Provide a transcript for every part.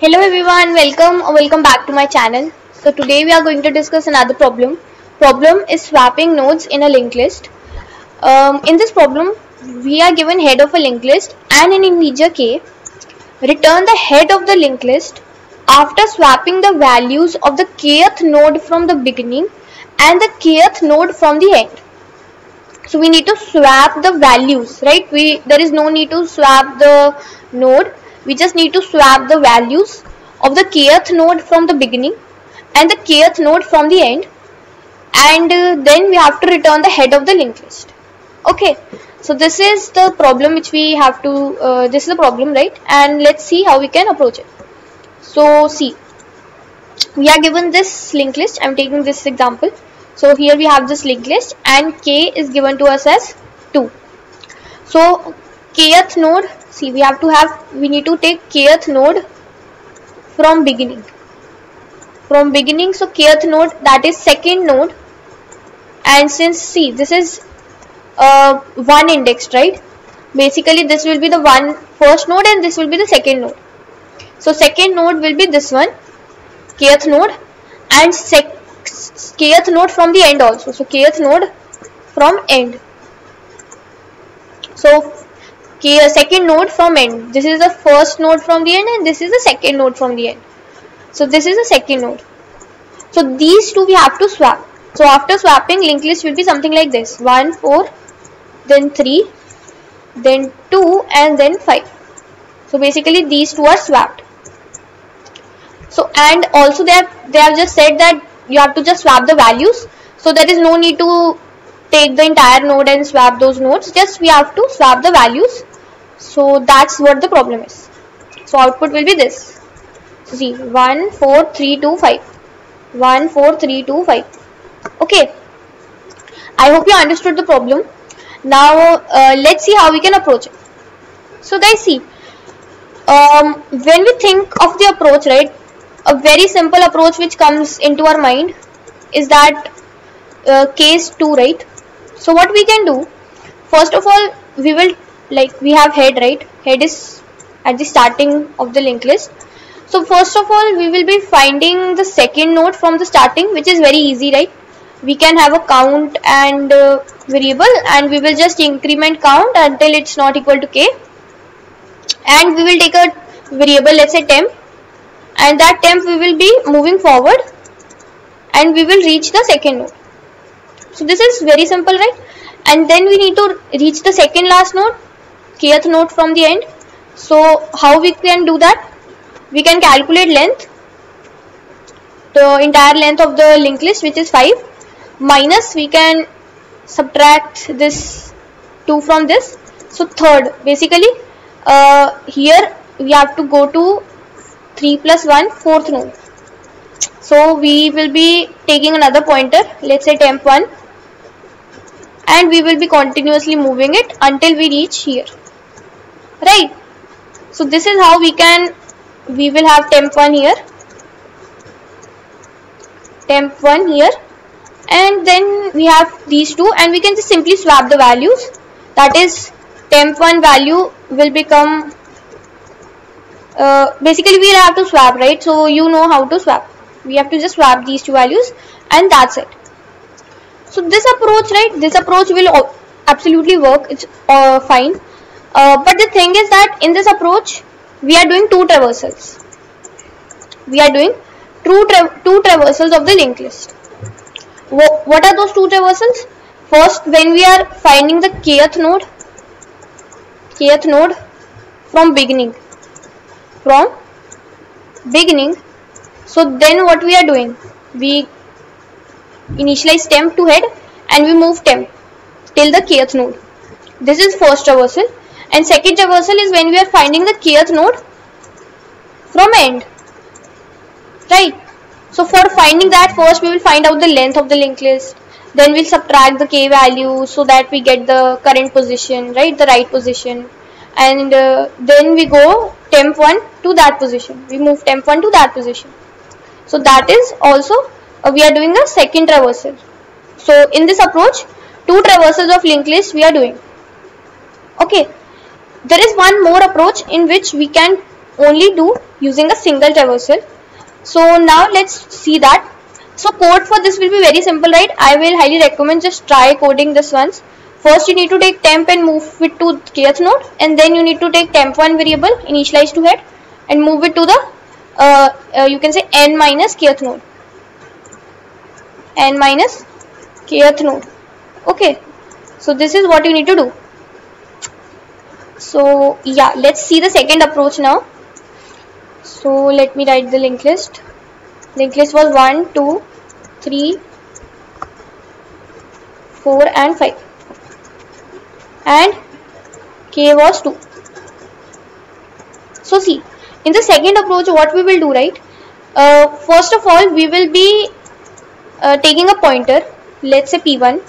Hello everyone, welcome back to my channel. So today we are going to discuss another problem. Problem is swapping nodes in a linked list. In this problem, we are given head of a linked list and an integer k. Return the head of the linked list after swapping the values of the kth node from the beginning and the kth node from the end. So we need to swap the values, right? There is no need to swap the node. We just need to swap the values of the kth node from the beginning and the kth node from the end, and then we have to return the head of the linked list. Okay, so this is the problem which we have to, this is the problem, right? And let's see how we can approach it. So see, we are given this linked list. I am taking this example. So here we have this linked list and k is given to us as 2. So kth node, see, we need to take kth node from beginning. So kth node, that is second node, and since see this is one indexed, right? Basically this will be the first node and this will be the second node. So second node will be this one, kth node, and kth node from the end also. So kth node from end. So second node from end. This is the first node from the end and this is the second node from the end. So this is the second node. So these two we have to swap. So after swapping, linked list will be something like this: 1, 4, then 3, then 2, and then 5. So basically these two are swapped. So and also they have just said that you have to just swap the values. So there is no need to take the entire node and swap those nodes. Just we have to swap the values. So that's what the problem is. So output will be this. So see, 1, 4, 3, 2, 5. 1, 4, 3, 2, 5. Okay. I hope you understood the problem. Now let's see how we can approach it. So guys, see, when we think of the approach, right, a very simple approach which comes into our mind is that case 2, right? So what we can do, first of all, we have head, right? Head is at the starting of the linked list. So first of all, we will be finding the second node from the starting, which is very easy, right? We can have a count and variable, and we will just increment count until it's not equal to k, and we will take a variable, let's say temp, and that temp we will be moving forward and we will reach the second node. So this is very simple, right? And then we need to reach the second last node, kth node from the end. So how we can do that? We can calculate length, the entire length of the linked list, which is 5, minus we can subtract this 2 from this. So third, basically here we have to go to 3 plus 1, fourth node. So we will be taking another pointer, let's say temp 1, and we will be continuously moving it until we reach here, right? So this is how we will have temp 1 here, temp 1 here, and then we have these two, and we can just simply swap the values. That is, temp 1 value will become, basically we will have to swap, right? So you know how to swap. We have to just swap these two values and that's it. So this approach, right, this approach will absolutely work. It's fine. But the thing is that in this approach, we are doing two traversals. We are doing two traversals of the linked list. What are those two traversals? First, when we are finding the kth node from beginning. So then what we are doing? We initialize temp to head and we move temp till the kth node. This is first traversal. And second traversal is when we are finding the kth node from end, right? So for finding that, first we will find out the length of the linked list, then we'll subtract the k value so that we get the current position, right, the right position, and then we go temp 1 to that position, we move temp 1 to that position. So that is also we are doing a second traversal. So in this approach, two traversals of linked list we are doing. Okay, there is one more approach in which we can only do using a single traversal. So now let's see that. So code for this will be very simple, right? I will highly recommend just try coding this once. First you need to take temp and move it to kth node, and then you need to take temp1 variable initialize to head and move it to the you can say n minus kth node. N minus kth node. Okay, so this is what you need to do. So yeah, let's see the second approach now. So let me write the linked list. Linked list was 1, 2, 3, 4 and 5, and k was 2. So see, in the second approach what we will do, right? First of all we will be taking a pointer, let's say p1,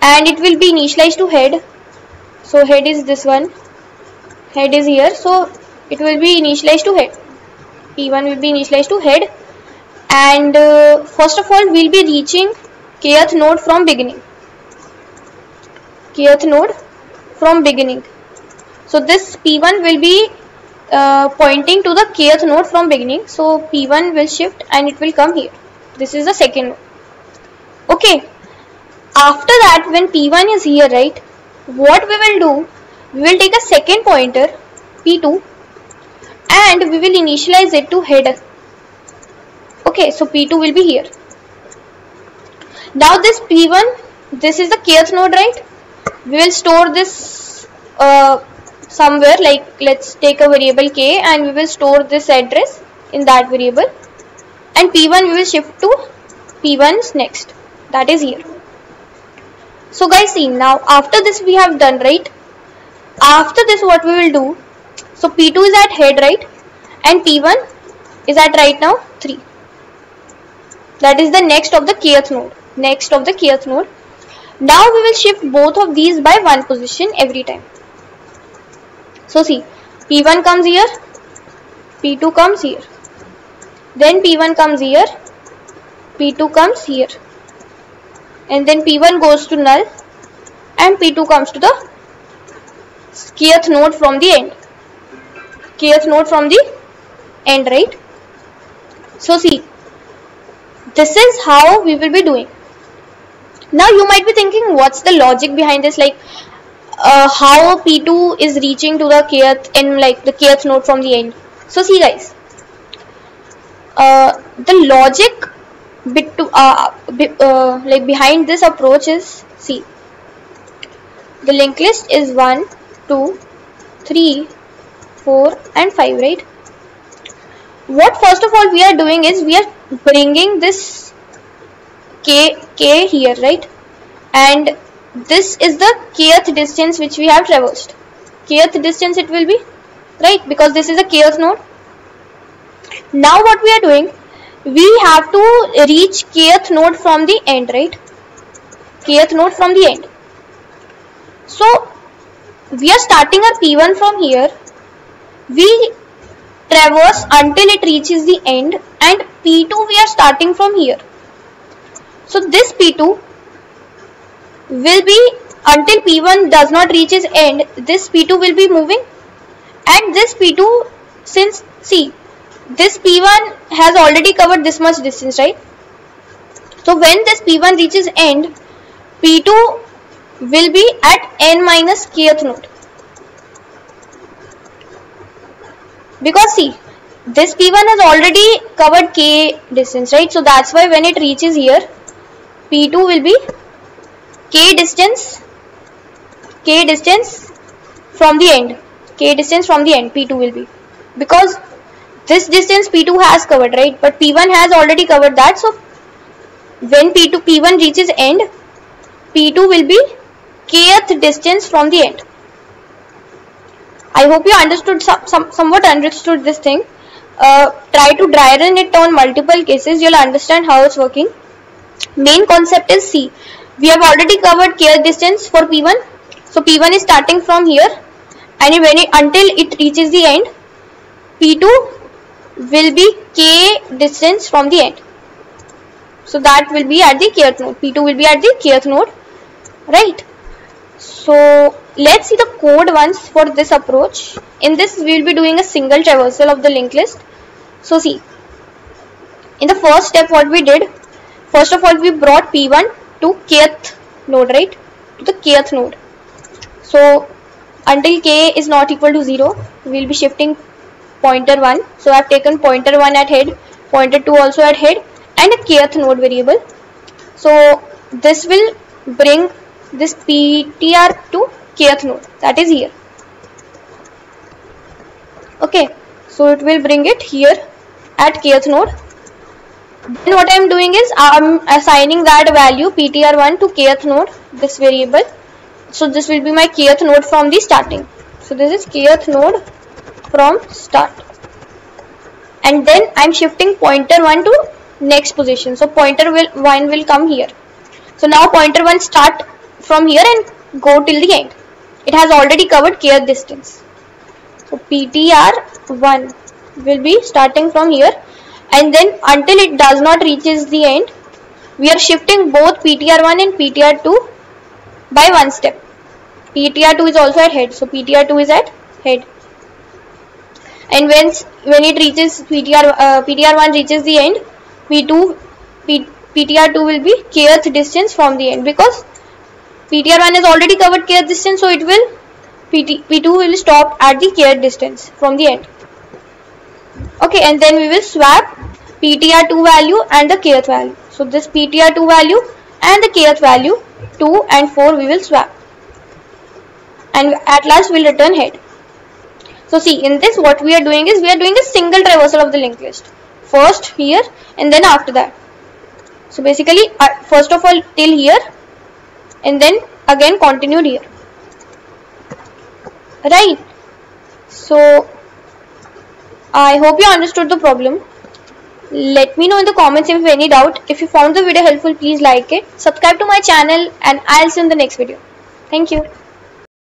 and it will be initialized to head. So head is this one, head is here, so it will be initialized to head. P1 will be initialized to head, and first of all we'll be reaching kth node from beginning. Kth node from beginning. So this P1 will be pointing to the kth node from beginning. So P1 will shift and it will come here. This is the second node. Okay. After that, when P1 is here, right, what we will do, we will take a second pointer P2 and we will initialize it to head. Okay, so P2 will be here. Now this P1, this is the kth node, right? We will store this somewhere, like let's take a variable k and we will store this address in that variable, and P1 we will shift to P1's next, that is here. So guys, see, now after this we have done, right? After this what we will do, so P2 is at head, right, and P1 is at right now 3. That is the next of the kth node. Next of the kth node. Now we will shift both of these by 1 position every time. So see, P1 comes here, P2 comes here, then P1 comes here, P2 comes here, and then P1 goes to null and P2 comes to the kth node from the end. Kth node from the end, right? So see, this is how we will be doing. Now you might be thinking, what's the logic behind this? Like how P2 is reaching to the kth and like the kth node from the end. So see guys, the logic like behind this approach is, see, the linked list is 1, 2, 3, 4 and 5, right? What first of all we are doing is we are bringing this k here, right, and this is the kth distance which we have traversed. Kth distance it will be, right, because this is a kth node. Now what we are doing, we have to reach kth node from the end, right? Kth node from the end. So we are starting our P1 from here. We traverse until it reaches the end, and P2 we are starting from here. So this P2 will be, until P1 does not reach its end, this P2 will be moving, and this P2, since see, this P1 has already covered this much distance, right? So when this P1 reaches end, P2 will be at n minus kth node. Because see, this P1 has already covered k distance, right? So that's why when it reaches here, P2 will be k distance from the end. K distance from the end, P2 will be. Because this distance P2 has covered, right? But P1 has already covered that. So when P1 reaches end, P2 will be kth distance from the end. I hope you understood, somewhat understood this thing. Try to dry run it on multiple cases. You'll understand how it's working. Main concept is, see, we have already covered kth distance for P1. So P1 is starting from here, and until it reaches the end, P2 will be k distance from the end. So that will be at the kth node. P2 will be at the kth node, right? So let's see the code once for this approach. In this, we will be doing a single traversal of the linked list. So see, in the first step, what we did, first of all, we brought P1 to kth node, right? To the kth node. So until k is not equal to 0, we will be shifting pointer 1. So I have taken pointer 1 at head, pointer 2 also at head, and a kth node variable. So this will bring this ptr to kth node, that is here. Okay, so it will bring it here at kth node. Then what I am doing is I am assigning that value ptr1 to kth node, this variable. So this will be my kth node from the starting. So this is kth node from start. And then I am shifting pointer 1 to next position. So pointer 1 will come here. So now pointer 1 start from here and go till the end. It has already covered kth distance. So ptr1 will be starting from here, and then until it does not reaches the end, we are shifting both ptr1 and ptr2 by one step. ptr2 is also at head, so ptr2 is at head. And when it reaches ptr1 reaches the end, ptr2 will be kth distance from the end, because ptr1 has already covered kth distance, so it will p2 will stop at the kth distance from the end. Okay, and then we will swap ptr2 value and the kth value. So this ptr2 value and the kth value 2 and 4 we will swap, and at last we will return head. So see, in this what we are doing is we are doing a single traversal of the linked list. First here and then after that. So basically first of all till here and then again continued here. Right. So I hope you understood the problem. Let me know in the comments if you have any doubt. If you found the video helpful, please like it, subscribe to my channel, and I'll see you in the next video. Thank you.